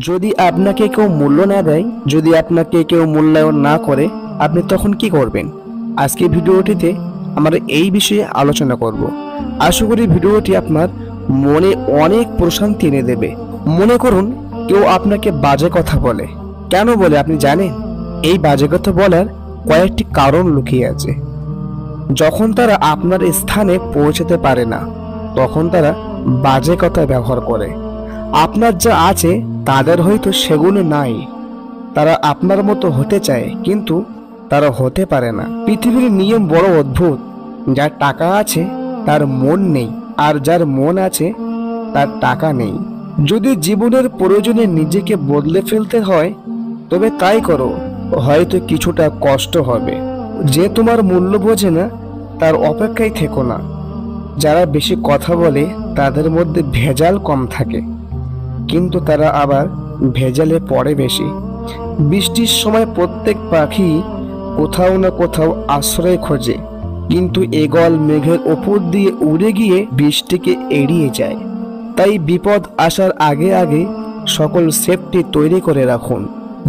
যদি আপনাকে কেউ মূল্য না দেয়, যদি আপনাকে কেউ মূল্যায়ন না করে, আপনি তখন কি করবেন? আজকে ভিডিওটিতে আমরা এই বিষয়ে আলোচনা করব। আশা করি ভিডিওটি আপনার মনে অনেক প্রশান্তি এনে দেবে। মনে করুন কেউ আপনাকে বাজে কথা বলে। কেন বলে আপনি জানেন? এই বাজে কথা বলার কয়েকটি কারণ লুকিয়ে আছে। যখন তারা আপনার স্থানে পৌঁছাতে পারে না, তখন তারা বাজে কথা ব্যবহার করে। আপনার যা আছে তাদের হয়তো সেগুলো নাই। তারা আপনার মতো হতে চায়, কিন্তু তারা হতে পারে না। পৃথিবীর নিয়ম বড় অদ্ভুত। যার টাকা আছে তার মন নেই, আর যার মন আছে তার টাকা নেই। যদি জীবনের প্রয়োজনে নিজেকে বদলে ফেলতে হয়, তবে তাই করো। হয়তো কিছুটা কষ্ট হবে। যে তোমার মূল্য বোঝে না তার অপেক্ষায় থেকো না। যারা বেশি কথা বলে তাদের মধ্যে ভেজাল কম থাকে, কিন্তু তারা আবার ভেজালে পড়ে বেশি। বৃষ্টির সময় প্রত্যেক পাখি কোথাও না কোথাও আশ্রয় খোঁজে, কিন্তু এগল মেঘের ওপর দিয়ে উড়ে গিয়ে বৃষ্টিকে এড়িয়ে যায়। তাই বিপদ আসার আগে আগে সকল সেফটি তৈরি করে রাখুন,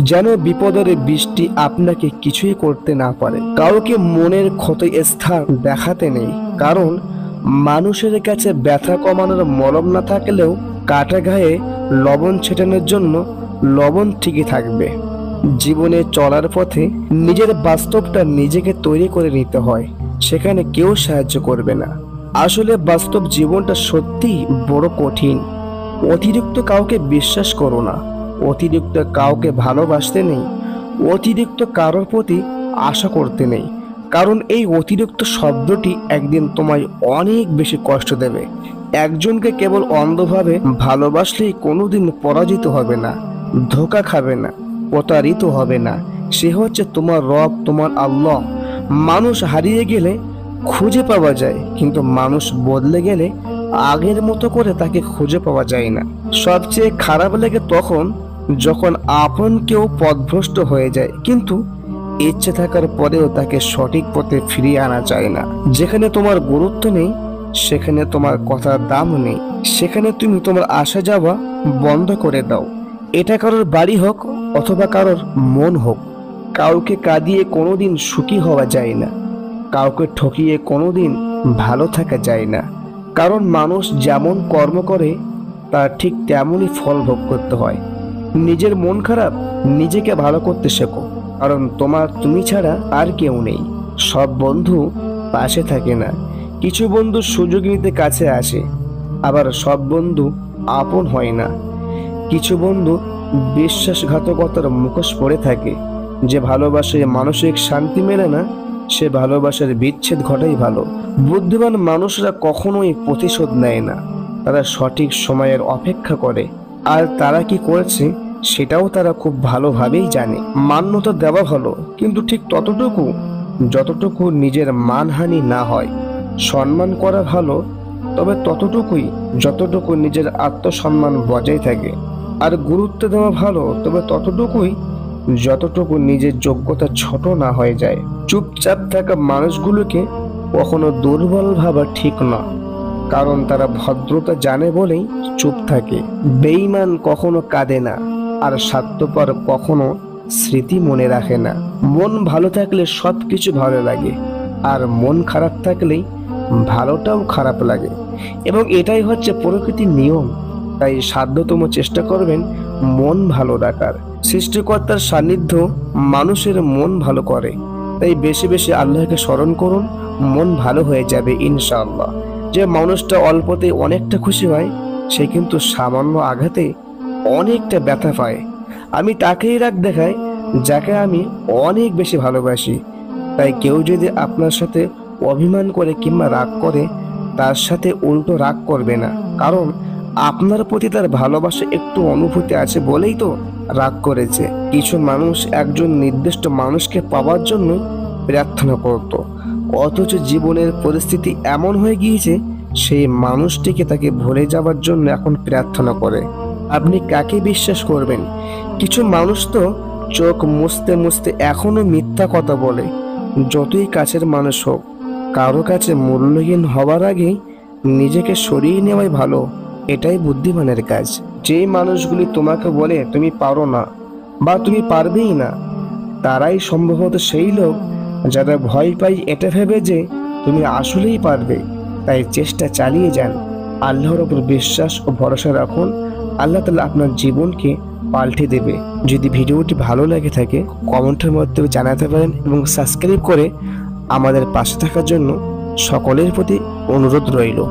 যেন বিপদের বৃষ্টি আপনাকে কিছুই করতে না পারে। কাউকে মনের ক্ষতি স্থান দেখাতে নেই, কারণ মানুষের কাছে ব্যথা কমানোর মলম না থাকলেও কাটা গায়ে লবণ ছেটানোর জন্য লবণ ঠিকই থাকবে। জীবনে চলার পথে নিজের বাস্তবটা নিজেকে তৈরি করে নিতে হয়, সেখানে কেউ সাহায্য করবে না। আসলে বাস্তব জীবনটা সত্যিই বড় কঠিন। অতিরিক্ত কাউকে বিশ্বাস করো না, অতিরিক্ত কাউকে ভালোবাসতে নেই, অতিরিক্ত কারোর প্রতি আশা করতে নেই, কারণ এই অতিরিক্ত শব্দটি একদিন তোমায় অনেক বেশি কষ্ট দেবে। একজনকে কেবল অন্ধভাবে ভালোবাসলেই কোনোদিন পরাজিত হবে না, ধোঁকা খাবে না, প্রতারিত হবে না। সে হচ্ছে তোমার রব, তোমার আল্লাহ। মানুষ হারিয়ে গেলে খুঁজে পাওয়া যায়, কিন্তু মানুষ বদলে গেলে আগের মতো করে তাকে খুঁজে পাওয়া যায় না। সবচেয়ে খারাপ লাগে তখন যখন আপন কেউ পথভ্রষ্ট হয়ে যায়, কিন্তু ইচ্ছে থাকার পরেও তাকে সঠিক পথে ফিরিয়ে আনা যায় না। যেখানে তোমার গুরুত্ব নেই, সেখানে তোমার কথার দাম নেই, সেখানে তুমি তোমার আসা যাওয়া বন্ধ করে দাও। এটা কারোর বাড়ি হোক অথবা কারোর মন হোক। কাউকে কাঁদিয়ে কোনোদিন সুখী হওয়া যায় না, কাউকে ঠকিয়ে কোনোদিন ভালো থাকা যায় না। কারণ মানুষ যেমন কর্ম করে তার ঠিক তেমনই ফল ভোগ করতে হয়। নিজের মন খারাপ, নিজেকে ভালো করতে শেখো, কারণ তুমি ছাড়া আর কেউ নেই। সব বন্ধু পাশে থাকে না, কিছু বন্ধু সুযোগ নিতে কাছে আসে, আবার সব বন্ধু আপন হয় না। কিছু বন্ধু বিশ্বাসঘাতকতার মুখোশ পড়ে থাকে। যে ভালোবাসায় মানসিক শান্তি মেলে না, সে ভালোবাসার বিচ্ছেদ ঘটাই ভালো। বুদ্ধিমান মানুষরা কখনোই প্রতিশোধ নেয় না, তারা সঠিক সময়ের অপেক্ষা করে। আর তারা কি করেছে সেটাও তারা খুব ভালোভাবেই জানে। মান্যতা দেওয়া ভালো, কিন্তু ঠিক ততটুকু যতটুকু নিজের মানহানি না হয়। সম্মান করা ভালো, তবে ততটুকুই যতটুকু নিজের আত্মসম্মান বজায় থাকে। আর গুরুত্ব দেওয়া ভালো, তবে ততটুকুই যতটুকু নিজের যোগ্যতা ছোট না হয়ে যায়। চুপচাপ থাকা মানুষগুলোকে কখনো দুর্বল ভাবা ঠিক না, কারণ তারা ভদ্রতা জানে বলেই চুপ থাকে। বেঈমান কখনো কাঁদে না, আর স্বার্থপর কখনো স্মৃতি মনে রাখে না। মন ভালো থাকলে সবকিছু ভালো লাগে, আর মন খারাপ থাকলেই ভালোটাও খারাপ লাগে, এবং এটাই হচ্ছে প্রকৃতির নিয়ম। তাই সাধ্যতম চেষ্টা করবেন মন ভালো রাখার। সৃষ্টিকর্তার সান্নিধ্য মানুষের মন ভালো করে, তাই বেশি বেশি আল্লাহকে স্মরণ করুন, মন ভালো হয়ে যাবে ইনশাআল্লাহ। যে মানুষটা অল্পতে অনেকটা খুশি হয়, সে কিন্তু সামান্য আঘাতে অনেকটা ব্যথা পায়। আমি তাকেই রাগ দেখাই যাকে আমি অনেক বেশি ভালোবাসি। তাই কেউ যদি আপনার সাথে অভিমান করে কিংবা রাগ করে, তার সাথে উল্টো রাগ করবে না, কারণ আপনার প্রতি তার ভালোবাসা একটু অনুভূতি আছে বলেই তো রাগ করেছে। কিছু মানুষ একজন নির্দিষ্ট মানুষকে পাওয়ার জন্য প্রার্থনা করত, অথচ জীবনের পরিস্থিতি এমন হয়ে গিয়েছে সেই মানুষটিকে তাকে ভুলে যাওয়ার জন্য এখন প্রার্থনা করে। আপনি কাকে বিশ্বাস করবেন? কিছু মানুষ তো চোখ মুছতে মুছতে এখনো মিথ্যা কথা বলে। যতই কাছের মানুষ হোক, কারো কাছে মূল্যহীন হওয়ার আগেই নিজেকে সরিয়ে নেওয়াই ভালো। এটাই বুদ্ধিমানের কাজ। যেই মানুষগুলি তোমাকে বলে তুমি পারো না বা তুমি পারবেই না, তারাই সম্ভবত সেই লোক যারা ভয় পায় এটা ভেবে যে তুমি আসলেই পারবে। তাই চেষ্টা চালিয়ে যান, আল্লাহর ওপর বিশ্বাস ও ভরসা রাখুন। আল্লাহ তাআলা আপনার জীবনকে পাল্টে দেবে। যদি ভিডিওটি ভালো লাগে থাকে কমেন্টের মাধ্যমে জানাতে পারেন এবং সাবস্ক্রাইব করে আমাদের পাশে থাকার জন্য সকলের প্রতি অনুরোধ রইল।